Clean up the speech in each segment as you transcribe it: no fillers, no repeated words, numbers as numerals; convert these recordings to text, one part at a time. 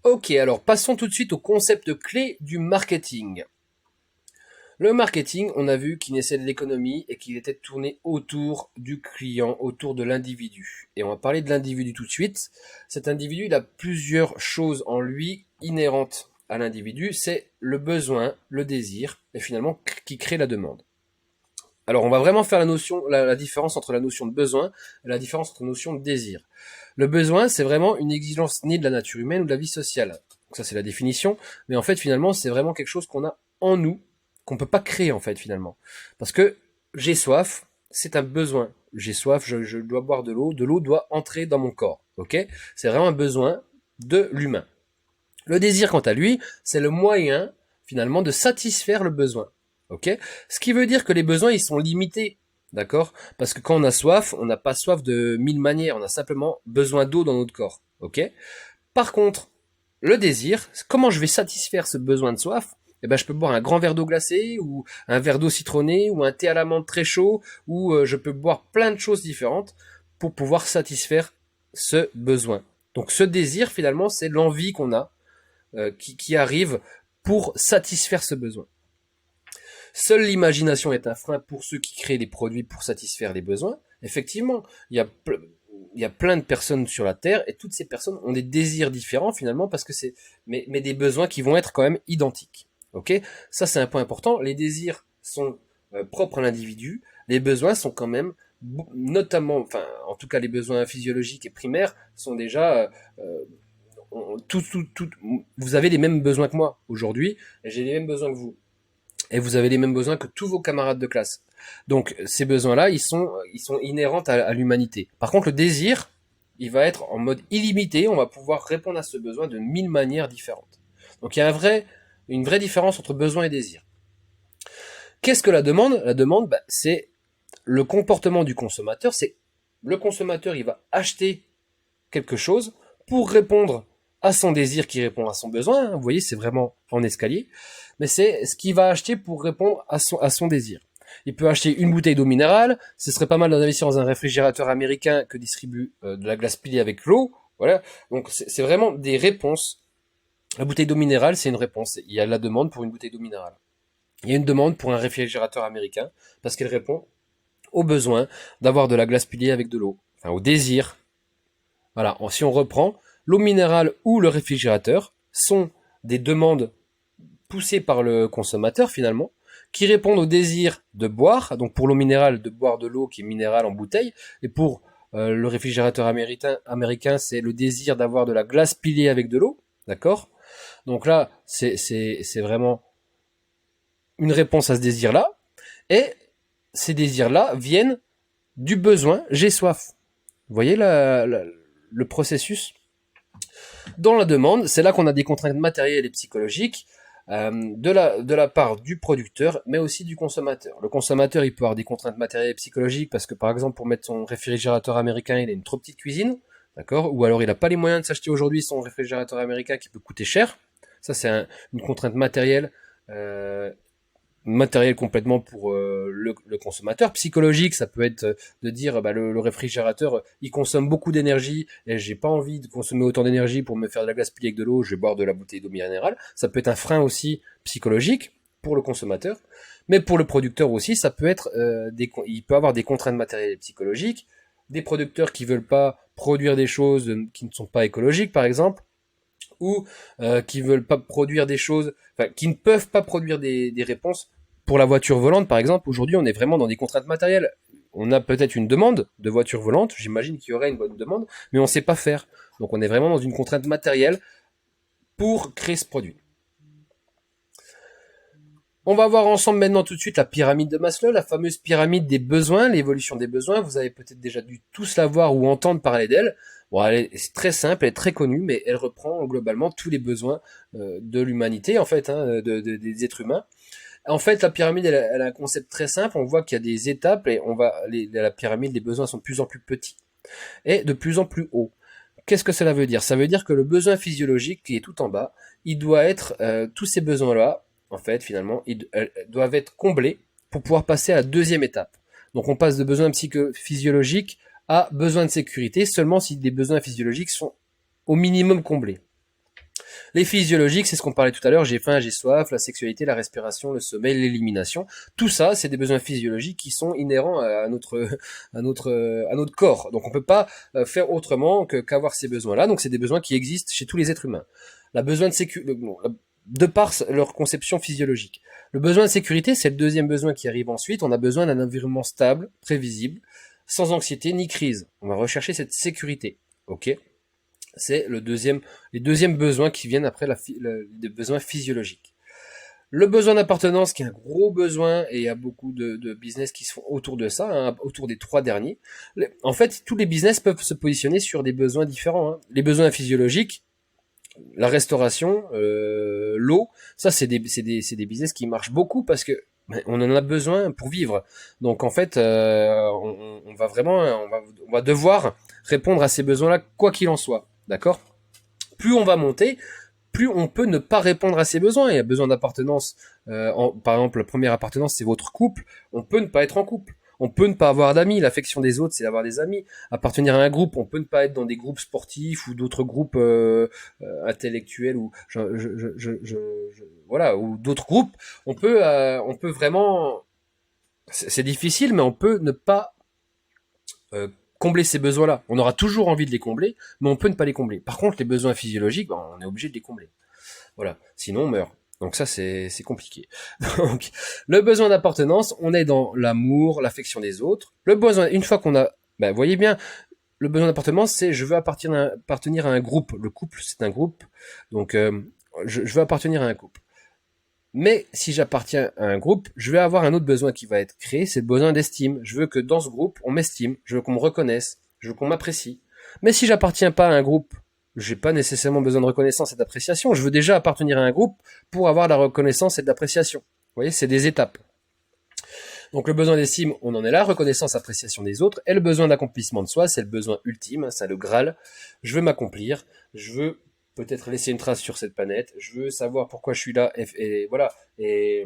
Ok, alors passons tout de suite au concept clé du marketing. Le marketing, on a vu qu'il naissait de l'économie et qu'il était tourné autour du client, autour de l'individu. Et on va parler de l'individu tout de suite. Cet individu, il a plusieurs choses en lui inhérentes à l'individu. C'est le besoin, le désir et finalement qui crée la demande. Alors on va vraiment faire la différence entre la notion de besoin et la différence entre la notion de désir. Le besoin, c'est vraiment une exigence née de la nature humaine ou de la vie sociale. Donc ça c'est la définition, mais en fait finalement c'est vraiment quelque chose qu'on a en nous, qu'on peut pas créer en fait finalement. Parce que j'ai soif, c'est un besoin. J'ai soif, je dois boire de l'eau doit entrer dans mon corps. Ok. C'est vraiment un besoin de l'humain. Le désir quant à lui, c'est le moyen finalement de satisfaire le besoin. Ok. Ce qui veut dire que les besoins ils sont limités. D'accord? Parce que quand on a soif, on n'a pas soif de mille manières, on a simplement besoin d'eau dans notre corps. Ok? Par contre, le désir, comment je vais satisfaire ce besoin de soif? Eh ben, je peux boire un grand verre d'eau glacée, ou un verre d'eau citronnée, ou un thé à la menthe très chaud, ou je peux boire plein de choses différentes pour pouvoir satisfaire ce besoin. Donc ce désir, finalement, c'est l'envie qu'on a, qui arrive pour satisfaire ce besoin. Seule l'imagination est un frein pour ceux qui créent des produits pour satisfaire les besoins. Effectivement, il y a plein de personnes sur la Terre et toutes ces personnes ont des désirs différents finalement parce que mais des besoins qui vont être quand même identiques. Ok? Ça c'est un point important. Les désirs sont propres à l'individu. Les besoins sont quand même notamment, enfin en tout cas les besoins physiologiques et primaires sont déjà vous avez les mêmes besoins que moi aujourd'hui. J'ai les mêmes besoins que vous et vous avez les mêmes besoins que tous vos camarades de classe. Donc ces besoins-là, ils sont inhérents à l'humanité. Par contre, le désir, il va être en mode illimité. On va pouvoir répondre à ce besoin de mille manières différentes. Donc il y a une vraie différence entre besoin et désir. Qu'est-ce que la demande? La demande, bah, c'est le comportement du consommateur. C'est le consommateur, il va acheter quelque chose pour répondre à son désir qui répond à son besoin. Vous voyez, c'est vraiment en escalier. Mais c'est ce qu'il va acheter pour répondre à son désir. Il peut acheter une bouteille d'eau minérale. Ce serait pas mal d'investir dans un réfrigérateur américain que distribue de la glace pilée avec l'eau. Voilà. Donc c'est vraiment des réponses. La bouteille d'eau minérale, c'est une réponse. Il y a la demande pour une bouteille d'eau minérale. Il y a une demande pour un réfrigérateur américain parce qu'elle répond au besoin d'avoir de la glace pilée avec de l'eau. Enfin, au désir. Voilà. Si on reprend, l'eau minérale ou le réfrigérateur sont des demandes poussées par le consommateur finalement, qui répondent au désir de boire, donc pour l'eau minérale, de boire de l'eau qui est minérale en bouteille, et pour le réfrigérateur américain, c'est le désir d'avoir de la glace pilée avec de l'eau, d'accord? Donc là, c'est vraiment une réponse à ce désir-là, et ces désirs-là viennent du besoin, j'ai soif. Vous voyez le processus? Dans la demande, c'est là qu'on a des contraintes matérielles et psychologiques de la part du producteur, mais aussi du consommateur. Le consommateur, il peut avoir des contraintes matérielles et psychologiques parce que, par exemple, pour mettre son réfrigérateur américain, il a une trop petite cuisine, d'accord? Ou alors il n'a pas les moyens de s'acheter aujourd'hui son réfrigérateur américain qui peut coûter cher. Ça, c'est une contrainte matériel complètement pour le consommateur. Psychologique, ça peut être de dire bah, le réfrigérateur, il consomme beaucoup d'énergie et j'ai pas envie de consommer autant d'énergie pour me faire de la glace pilée avec de l'eau, je vais boire de la bouteille d'eau minérale. Ça peut être un frein aussi psychologique pour le consommateur, mais pour le producteur aussi, ça peut être il peut avoir des contraintes matérielles et psychologiques, des producteurs qui veulent pas produire des choses qui ne sont pas écologiques par exemple, ou qui veulent pas produire des choses, enfin qui ne peuvent pas produire des réponses. Pour la voiture volante, par exemple, aujourd'hui, on est vraiment dans des contraintes matérielles. On a peut-être une demande de voiture volante, j'imagine qu'il y aurait une bonne demande, mais on ne sait pas faire. Donc on est vraiment dans une contrainte matérielle pour créer ce produit. On va voir ensemble maintenant tout de suite la pyramide de Maslow, la fameuse pyramide des besoins, l'évolution des besoins. Vous avez peut-être déjà dû tous la voir ou entendre parler d'elle. Bon, elle est très simple, elle est très connue, mais elle reprend globalement tous les besoins de l'humanité, en fait, hein, des êtres humains. En fait, la pyramide, elle a un concept très simple. On voit qu'il y a des étapes et la pyramide, les besoins sont de plus en plus petits et de plus en plus hauts. Qu'est-ce que cela veut dire? Ça veut dire que le besoin physiologique qui est tout en bas, il doit être, tous ces besoins-là, en fait, finalement, ils doivent être comblés pour pouvoir passer à la deuxième étape. Donc, on passe de besoins physiologiques à besoins de sécurité seulement si des besoins physiologiques sont au minimum comblés. Les physiologiques, c'est ce qu'on parlait tout à l'heure, j'ai faim, j'ai soif, la sexualité, la respiration, le sommeil, l'élimination. Tout ça, c'est des besoins physiologiques qui sont inhérents à notre, à notre corps. Donc on peut pas faire autrement qu'avoir ces besoins-là. Donc c'est des besoins qui existent chez tous les êtres humains. La besoin de sécurité, de par leur conception physiologique. Le besoin de sécurité, c'est le deuxième besoin qui arrive ensuite. On a besoin d'un environnement stable, prévisible, sans anxiété ni crise. On va rechercher cette sécurité. Ok? C'est les deuxièmes besoins qui viennent après les besoins physiologiques. Le besoin d'appartenance, qui est un gros besoin, et il y a beaucoup de business qui se font autour de ça, hein, autour des trois derniers. En fait, tous les business peuvent se positionner sur des besoins différents. Hein. Les besoins physiologiques, la restauration, l'eau, ça c'est des business qui marchent beaucoup parce que on en a besoin pour vivre. Donc en fait, on va vraiment, on va devoir répondre à ces besoins-là quoi qu'il en soit, d'accord? Plus on va monter, plus on peut ne pas répondre à ses besoins. Il y a besoin d'appartenance. Par exemple, la première appartenance, c'est votre couple. On peut ne pas être en couple. On peut ne pas avoir d'amis. L'affection des autres, c'est d'avoir des amis. Appartenir à un groupe, on peut ne pas être dans des groupes sportifs ou d'autres groupes intellectuels ou voilà ou d'autres groupes. On peut vraiment. C'est difficile, mais on peut ne pas combler ces besoins-là. On aura toujours envie de les combler, mais on peut ne pas les combler. Par contre, les besoins physiologiques, ben, on est obligé de les combler. Voilà. Sinon, on meurt. Donc ça, c'est compliqué. Donc, le besoin d'appartenance, on est dans l'amour, l'affection des autres. Le besoin, une fois qu'on a, ben, voyez bien, le besoin d'appartenance, c'est je veux appartenir à un groupe. Le couple, c'est un groupe. Donc, je veux appartenir à un couple. Mais si j'appartiens à un groupe, je vais avoir un autre besoin qui va être créé, c'est le besoin d'estime. Je veux que dans ce groupe, on m'estime, je veux qu'on me reconnaisse, je veux qu'on m'apprécie. Mais si j'appartiens pas à un groupe, j'ai pas nécessairement besoin de reconnaissance et d'appréciation. Je veux déjà appartenir à un groupe pour avoir de la reconnaissance et de l'appréciation. Vous voyez, c'est des étapes. Donc le besoin d'estime, on en est là, reconnaissance, appréciation des autres, et le besoin d'accomplissement de soi, c'est le besoin ultime, c'est le Graal. Je veux m'accomplir, je veux peut-être laisser une trace sur cette planète, je veux savoir pourquoi je suis là, et voilà, et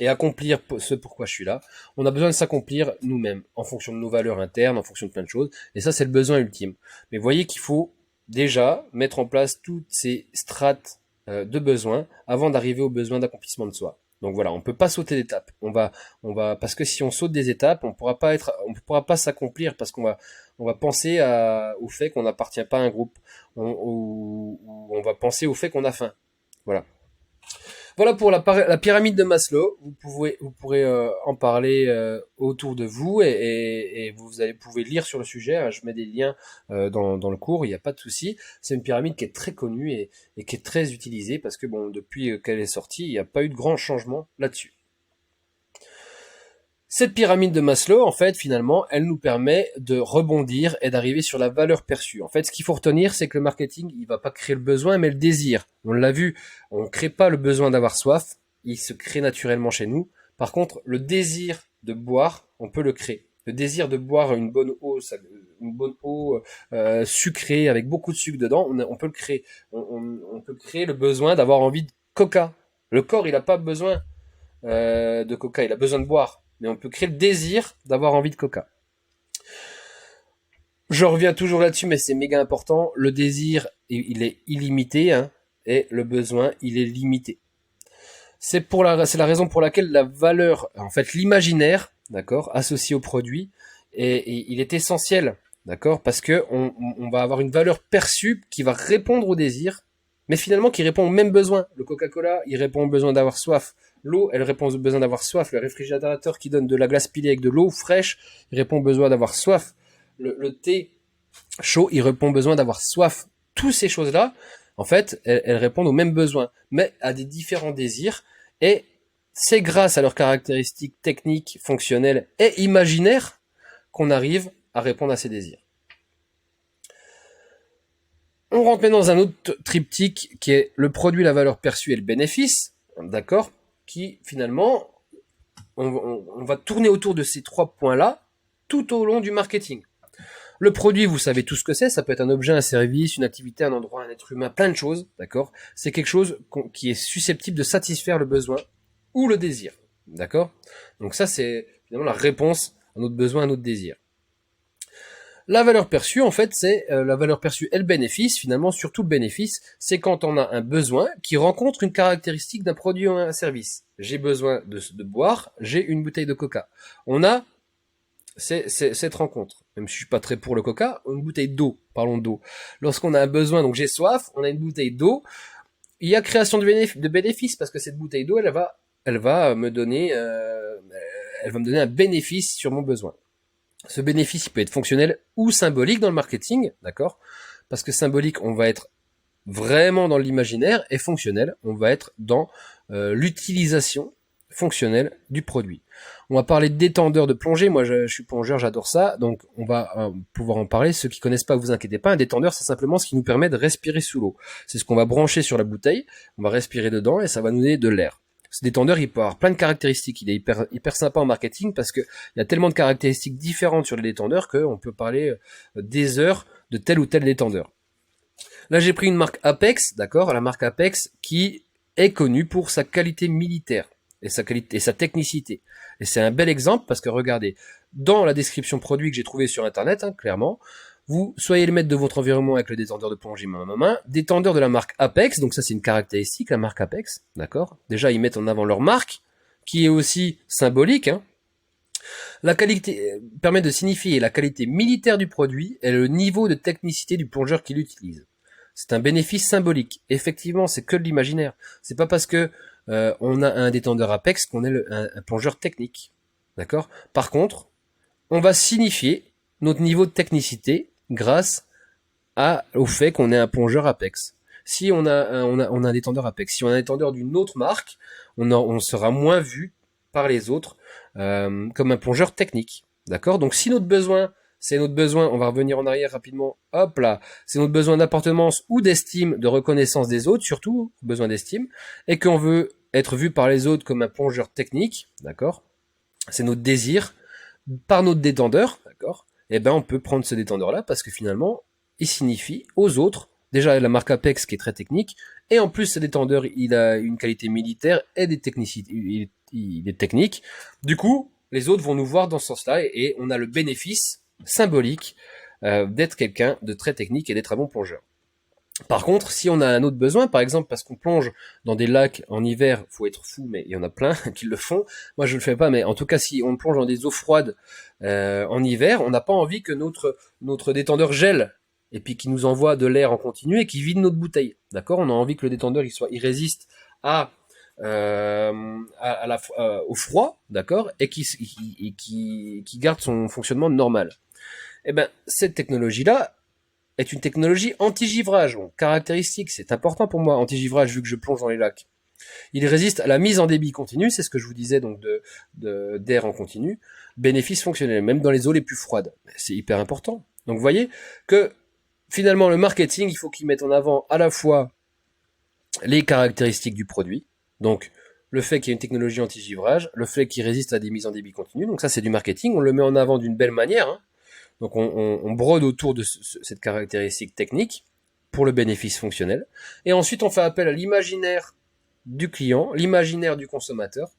accomplir ce pourquoi je suis là. On a besoin de s'accomplir nous-mêmes, en fonction de nos valeurs internes, en fonction de plein de choses, et ça c'est le besoin ultime. Mais voyez qu'il faut déjà mettre en place toutes ces strates de besoins avant d'arriver au besoin d'accomplissement de soi. Donc voilà, on peut pas sauter d'étapes. Parce que si on saute des étapes, on pourra pas s'accomplir parce on va penser au fait qu'on n'appartient pas à un groupe. On va penser au fait qu'on a faim. Voilà. Voilà pour la pyramide de Maslow. Vous pourrez en parler autour de vous et pouvez lire sur le sujet. Hein. Je mets des liens dans le cours, il n'y a pas de souci. C'est une pyramide qui est très connue et qui est très utilisée parce que bon, depuis qu'elle est sortie, il n'y a pas eu de grand changement là-dessus. Cette pyramide de Maslow, en fait, finalement, elle nous permet de rebondir et d'arriver sur la valeur perçue. En fait, ce qu'il faut retenir, c'est que le marketing, il va pas créer le besoin, mais le désir. On l'a vu, on ne crée pas le besoin d'avoir soif, il se crée naturellement chez nous. Par contre, le désir de boire, on peut le créer. Le désir de boire une bonne eau sucrée avec beaucoup de sucre dedans, on peut le créer. On peut créer le besoin d'avoir envie de coca. Le corps, il n'a pas besoin de coca, il a besoin de boire. Mais on peut créer le désir d'avoir envie de coca. Je reviens toujours là-dessus, mais c'est méga important. Le désir, il est illimité, hein, et le besoin, il est limité. C'est la raison pour laquelle la valeur, en fait, l'imaginaire, d'accord, associé au produit, et il est essentiel, d'accord, parce que on va avoir une valeur perçue qui va répondre au désir, mais finalement qui répond aux mêmes besoins. Le Coca-Cola, il répond au besoin d'avoir soif. L'eau, elle répond au besoin d'avoir soif. Le réfrigérateur qui donne de la glace pilée avec de l'eau fraîche, il répond au besoin d'avoir soif. Le thé chaud, il répond au besoin d'avoir soif. Toutes ces choses-là, en fait, elles répondent aux mêmes besoins, mais à des différents désirs. Et c'est grâce à leurs caractéristiques techniques, fonctionnelles et imaginaires qu'on arrive à répondre à ces désirs. On rentre maintenant dans un autre triptyque qui est le produit, la valeur perçue et le bénéfice, d'accord, qui finalement, on va tourner autour de ces trois points-là tout au long du marketing. Le produit, vous savez tout ce que c'est, ça peut être un objet, un service, une activité, un endroit, un être humain, plein de choses, d'accord. C'est quelque chose qui est susceptible de satisfaire le besoin ou le désir, d'accord. Donc ça, c'est finalement la réponse à notre besoin, à notre désir. La valeur perçue, en fait, c'est la valeur perçue et le bénéfice, finalement, surtout le bénéfice, c'est quand on a un besoin qui rencontre une caractéristique d'un produit ou un service. J'ai besoin de boire, j'ai une bouteille de coca. On a cette rencontre. Même si je suis pas très pour le coca, une bouteille d'eau, parlons d'eau. Lorsqu'on a un besoin, donc j'ai soif, on a une bouteille d'eau, il y a création de bénéfices parce que cette bouteille d'eau, elle va me donner un bénéfice sur mon besoin. Ce bénéfice il peut être fonctionnel ou symbolique dans le marketing, d'accord? Parce que symbolique, on va être vraiment dans l'imaginaire, et fonctionnel, on va être dans l'utilisation fonctionnelle du produit. On va parler de détendeur de plongée. Moi, je suis plongeur, j'adore ça, donc on va pouvoir en parler. Ceux qui connaissent pas, vous inquiétez pas. Un détendeur, c'est simplement ce qui nous permet de respirer sous l'eau. C'est ce qu'on va brancher sur la bouteille, on va respirer dedans et ça va nous donner de l'air. Ce détendeur, il peut avoir plein de caractéristiques. Il est hyper sympa en marketing parce que il y a tellement de caractéristiques différentes sur les détendeurs qu'on peut parler des heures de tel ou tel détendeur. Là, j'ai pris une marque Apex, d'accord, la marque Apex qui est connue pour sa qualité militaire et sa qualité et sa technicité. Et c'est un bel exemple parce que regardez, dans la description produit que j'ai trouvé sur internet, clairement, vous soyez le maître de votre environnement avec le détendeur de plongée main à main, détendeur de la marque Apex, donc ça c'est une caractéristique, la marque Apex, d'accord. Déjà ils mettent en avant leur marque, qui est aussi symbolique. La qualité permet de signifier la qualité militaire du produit et le niveau de technicité du plongeur qui l'utilise. C'est un bénéfice symbolique. Effectivement, c'est que de l'imaginaire. C'est pas parce que on a un détendeur Apex qu'on est un plongeur technique. D'accord? Par contre, on va signifier notre niveau de technicité grâce au fait qu'on est un plongeur Apex. Si on a un détendeur Apex, si on a un détendeur d'une autre marque, on sera moins vu par les autres comme un plongeur technique. D'accord? Donc si notre besoin, c'est notre besoin, on va revenir en arrière rapidement, hop là, c'est notre besoin d'appartenance ou d'estime, de reconnaissance des autres, surtout besoin d'estime, et qu'on veut être vu par les autres comme un plongeur technique, d'accord? C'est notre désir par notre détendeur, d'accord? Et ben on peut prendre ce détendeur-là parce que finalement, il signifie aux autres, déjà la marque Apex qui est très technique, et en plus ce détendeur, il a une qualité militaire et des technicités, il est technique. Du coup, les autres vont nous voir dans ce sens-là et on a le bénéfice symbolique d'être quelqu'un de très technique et d'être un bon plongeur. Par contre, si on a un autre besoin, par exemple parce qu'on plonge dans des lacs en hiver, faut être fou, mais il y en a plein qui le font. Moi, je le fais pas, mais en tout cas, si on plonge dans des eaux froides en hiver, on n'a pas envie que notre détendeur gèle et puis qui nous envoie de l'air en continu et qui vide notre bouteille. D'accord? On a envie que le détendeur il résiste au froid, d'accord, et qui garde son fonctionnement normal. Eh ben, cette technologie-là est une technologie anti-givrage. Bon, caractéristique, c'est important pour moi, anti-givrage, vu que je plonge dans les lacs. Il résiste à la mise en débit continu, c'est ce que je vous disais, donc d'air en continu. Bénéfice fonctionnel, même dans les eaux les plus froides. C'est hyper important. Donc vous voyez que finalement, le marketing, il faut qu'il mette en avant à la fois les caractéristiques du produit, donc le fait qu'il y ait une technologie anti-givrage, le fait qu'il résiste à des mises en débit continu, donc ça c'est du marketing, on le met en avant d'une belle manière, Donc on brode autour de cette caractéristique technique pour le bénéfice fonctionnel. Et ensuite on fait appel à l'imaginaire du client, l'imaginaire du consommateur,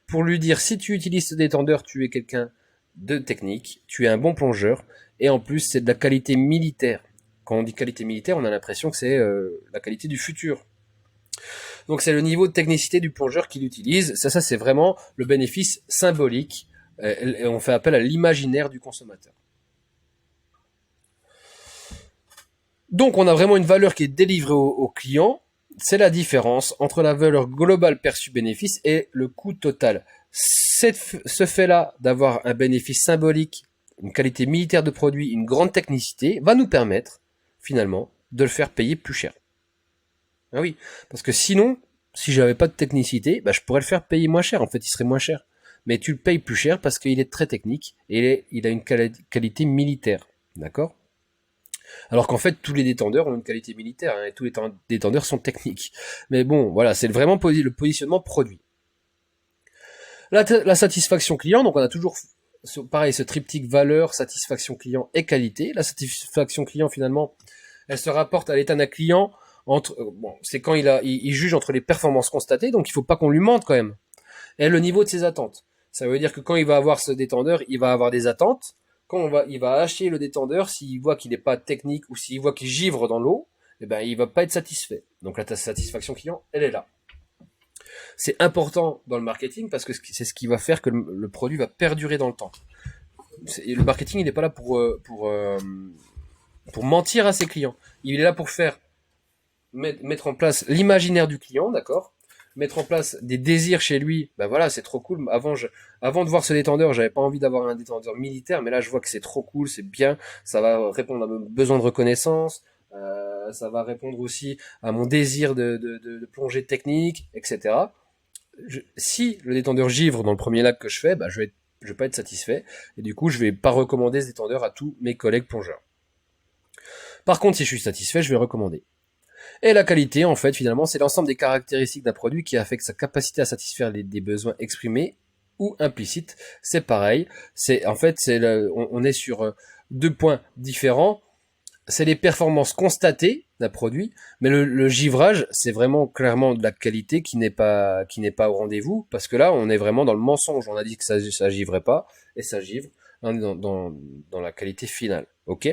pour lui dire si tu utilises ce détendeur, tu es quelqu'un de technique, tu es un bon plongeur, et en plus c'est de la qualité militaire. Quand on dit qualité militaire, on a l'impression que c'est la qualité du futur. Donc c'est le niveau de technicité du plongeur qui l'utilise. Ça c'est vraiment le bénéfice symbolique. Et on fait appel à l'imaginaire du consommateur. Donc on a vraiment une valeur qui est délivrée au client. C'est la différence entre la valeur globale perçue bénéfice et le coût total. Ce fait-là d'avoir un bénéfice symbolique, une qualité militaire de produit, une grande technicité, va nous permettre finalement de le faire payer plus cher. Ah oui, parce que sinon, si j'avais pas de technicité, je pourrais le faire payer moins cher. En fait, il serait moins cher. Mais tu le payes plus cher parce qu'il est très technique et il a une qualité militaire. D'accord ? Alors qu'en fait, tous les détendeurs ont une qualité militaire, et tous les détendeurs sont techniques. Mais bon, voilà, c'est vraiment le positionnement produit. La satisfaction client, donc on a toujours, pareil, ce triptyque valeur, satisfaction client et qualité. La satisfaction client, finalement, elle se rapporte à l'état d'un client c'est quand il juge entre les performances constatées, donc il faut pas qu'on lui mente quand même. Et le niveau de ses attentes. Ça veut dire que quand il va avoir ce détendeur, il va avoir des attentes il va acheter le détendeur, s'il voit qu'il n'est pas technique ou s'il voit qu'il givre dans l'eau, eh ben, il va pas être satisfait. Donc la satisfaction client, elle est là. C'est important dans le marketing parce que c'est ce qui va faire que le produit va perdurer dans le temps. Le marketing, il n'est pas là pour mentir à ses clients. Il est là pour mettre en place l'imaginaire du client, d'accord? Mettre en place des désirs chez lui. Ben voilà, c'est trop cool. Avant de voir ce détendeur, j'avais pas envie d'avoir un détendeur militaire, mais là, je vois que c'est trop cool, c'est bien. Ça va répondre à mon besoin de reconnaissance. Ça va répondre aussi à mon désir de plongée technique, etc. Si le détendeur givre dans le premier lac que je fais, bah, je vais pas être satisfait. Et du coup, je vais pas recommander ce détendeur à tous mes collègues plongeurs. Par contre, si je suis satisfait, je vais recommander. Et la qualité, en fait, finalement, c'est l'ensemble des caractéristiques d'un produit qui affecte sa capacité à satisfaire des besoins exprimés ou implicites. C'est pareil. On est sur deux points différents. C'est les performances constatées d'un produit, mais le givrage, c'est vraiment clairement de la qualité qui n'est pas au rendez-vous, parce que là, on est vraiment dans le mensonge. On a dit que ça givrait pas, et ça givre. On est dans la qualité finale. Ok?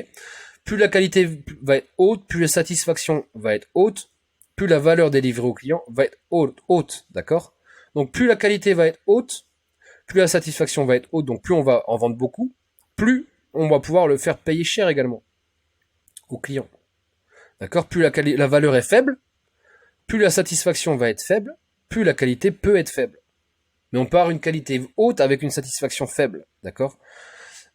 Plus la qualité va être haute, plus la satisfaction va être haute, plus la valeur délivrée au client va être haute, d'accord? Donc plus la qualité va être haute, plus la satisfaction va être haute, donc plus on va en vendre beaucoup, plus on va pouvoir le faire payer cher également au client. D'accord? Plus la valeur est faible, plus la satisfaction va être faible, plus la qualité peut être faible. Mais on peut avoir une qualité haute avec une satisfaction faible, d'accord?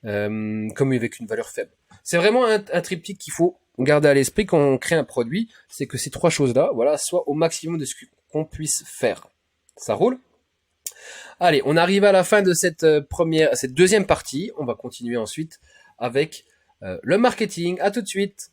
Comme avec une valeur faible. C'est vraiment un triptyque qu'il faut garder à l'esprit quand on crée un produit, c'est que ces trois choses-là, voilà, soient au maximum de ce qu'on puisse faire. Ça roule? Allez, on arrive à la fin de cette deuxième partie. On va continuer ensuite avec le marketing. À tout de suite.